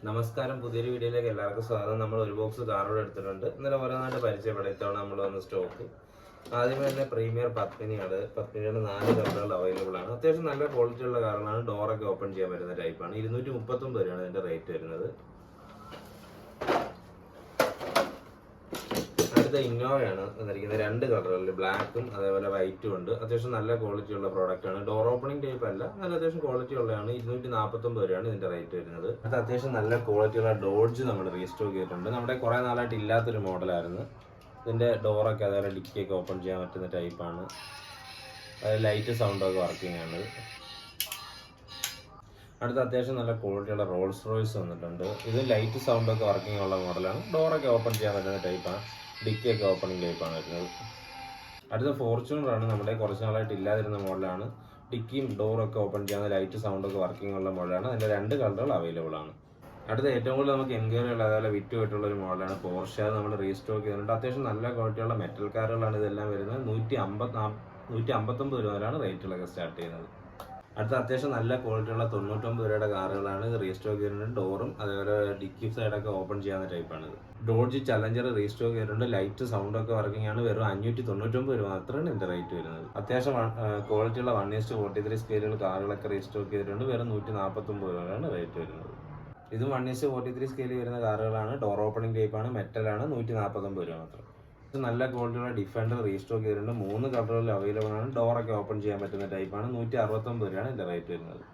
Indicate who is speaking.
Speaker 1: നമസ്കാരം, പുതിയൊരു വീഡിയോയിലേക്ക് എല്ലാവർക്കും സ്വാഗതം. നമ്മൾ ഒരു ബോക്സ് കാറുകൾ എടുത്തിട്ടുണ്ട്. ഇന്നലെ ഓരോന്നായിട്ട് പരിചയപ്പെടും. ഇത്തവണ നമ്മൾ വന്ന സ്റ്റോക്ക് ആദ്യമേ തന്നെ പ്രീമിയർ പത്മിനിയാണ്. പത്മിനിയുടെ 4 കളറുകൾ അവൈലബിൾ ആണ്. അത്യാവശ്യം നല്ല ക്വാളിറ്റി ഉള്ള കാറാണ്. ഡോറൊക്കെ ഓപ്പൺ ചെയ്യാൻ പറ്റുന്ന ടൈപ്പാണ്. 239 രൂപയാണ് ഇതിന്റെ റേറ്റ് വരുന്നത്. അടുത്ത ഇന്നോവയാണ് വന്നിരിക്കുന്നത്. 2 കളറുകളിൽ ബ്ലാക്കും അതേപോലെ വൈറ്റും ഉണ്ട്. അത്യാവശ്യം നല്ല ക്വാളിറ്റി ഉള്ള പ്രോഡക്റ്റ് ആണ്. ഡോർ ഓപ്പണിംഗ് ടൈപ്പ് അല്ല, നല്ല അത്യാവശ്യം ക്വാളിറ്റി ഉള്ളതാണ്. 249 രൂപയാണ് ഇതിന്റെ റേറ്റ് വരുന്നത്. അത് അത്യാവശ്യം നല്ല ക്വാളിറ്റി ഉള്ള ഡോഡ്ജ് നമ്മൾ റീസ്റ്റോക്ക് ചെയ്തിട്ടുണ്ട്. നമ്മുടെ കുറെ നാളായിട്ട് ഇല്ലാത്തൊരു മോഡലായിരുന്നു. ഇതിന്റെ ഡോറൊക്കെ അതേപോലെ ഡിക്കിയൊക്കെ ഓപ്പൺ ചെയ്യാൻ പറ്റുന്ന ടൈപ്പാണ്. അതായത് ലൈറ്റ് സൗണ്ടൊക്കെ വർക്കിംഗ് ആണ്. അടുത്ത അത്യാവശ്യം നല്ല ക്വാളിറ്റിയുള്ള റോൾസ് റോയ്സ് വന്നിട്ടുണ്ട്. ഇത് ലൈറ്റ് സൗണ്ടൊക്കെ വർക്കിംഗ് ഉള്ള മോഡലാണ്. ഡോറൊക്കെ ഓപ്പൺ ചെയ്യാൻ പറ്റുന്ന ടൈപ്പാണ്. ഡിക്കിയൊക്കെ ഓപ്പണിംഗ് ടൈപ്പാണ് വരുന്നത്. അടുത്ത ഫോർച്യൂണറാണ്. നമ്മുടെ കുറച്ച് നാളായിട്ട് ഇല്ലാതിരുന്ന മോഡലാണ്. ഡിക്കിയും ഡോറൊക്കെ ഓപ്പൺ ചെയ്യാൻ ലൈറ്റ് സൗണ്ടൊക്കെ വർക്കിംഗ് ഉള്ള മോഡലാണ്. അതിൻ്റെ 2 കളറുകൾ അവൈലബിൾ ആണ്. അടുത്ത ഏറ്റവും കൂടുതൽ നമുക്ക് എൻക്വയറി ഉള്ള അതേപോലെ വിറ്റുമായിട്ടുള്ള ഒരു മോഡലാണ് പോർഷെ. അത് നമ്മൾ റീസ്റ്റോക്ക് ചെയ്തിട്ടുണ്ട്. അത്യാവശ്യം നല്ല ക്വാളിറ്റിയുള്ള മെറ്റൽ കാറുകളാണ് ഇതെല്ലാം വരുന്നത്. 159 രൂപ വരെയാണ് റേറ്റുകളൊക്കെ സ്റ്റാർട്ട് ചെയ്യുന്നത്. അടുത്ത അത്യാവശ്യം നല്ല ക്വാളിറ്റിയുള്ള 99 രൂപയുടെ കാറുകളാണ് ഇത് റീസ്റ്റോക്ക് ചെയ്തിട്ടുണ്ട്. ഡോറും അതേപോലെ ഡിക്കി സൈഡൊക്കെ ഓപ്പൺ ചെയ്യാവുന്ന ടൈപ്പാണിത്. ഡോഡ്ജ് ചലഞ്ചർ റീസ്റ്റോക്ക് ചെയ്തിട്ടുണ്ട്. ലൈറ്റ് സൗണ്ടൊക്കെ വർക്കിംഗ് ആണ്. വെറും 599 രൂപ മാത്രമാണ് ഇതിന്റെ റേറ്റ് വരുന്നത്. അത്യാവശ്യം ക്വാളിറ്റിയുള്ള 1:43 സ്കെയിലുള്ള കാറുകളൊക്കെ റീസ്റ്റോക്ക് ചെയ്തിട്ടുണ്ട്. വെറും 149 രൂപയാണ് റേറ്റ് വരുന്നത്. ഇതും 1:43 സ്കെയിലിൽ വരുന്ന കാറുകളാണ്. ഡോർ ഓപ്പണിംഗ് ടൈപ്പാണ്. മെറ്റലാണ്. 149 രൂപ മാത്രം. ഇത് നല്ല ക്വാളിറ്റിയുള്ള ഡിഫൻഡർ റീസ്റ്റോക്ക് ചെയ്തിട്ടുണ്ട്. 3 കളറുകളിൽ അവൈലബിൾ ആണ്. ഡോറൊക്കെ ഓപ്പൺ ചെയ്യാൻ പറ്റുന്ന ടൈപ്പാണ്. 169 രൂപയാണ് ഇതിന്റെ റേറ്റ് വരുന്നത്.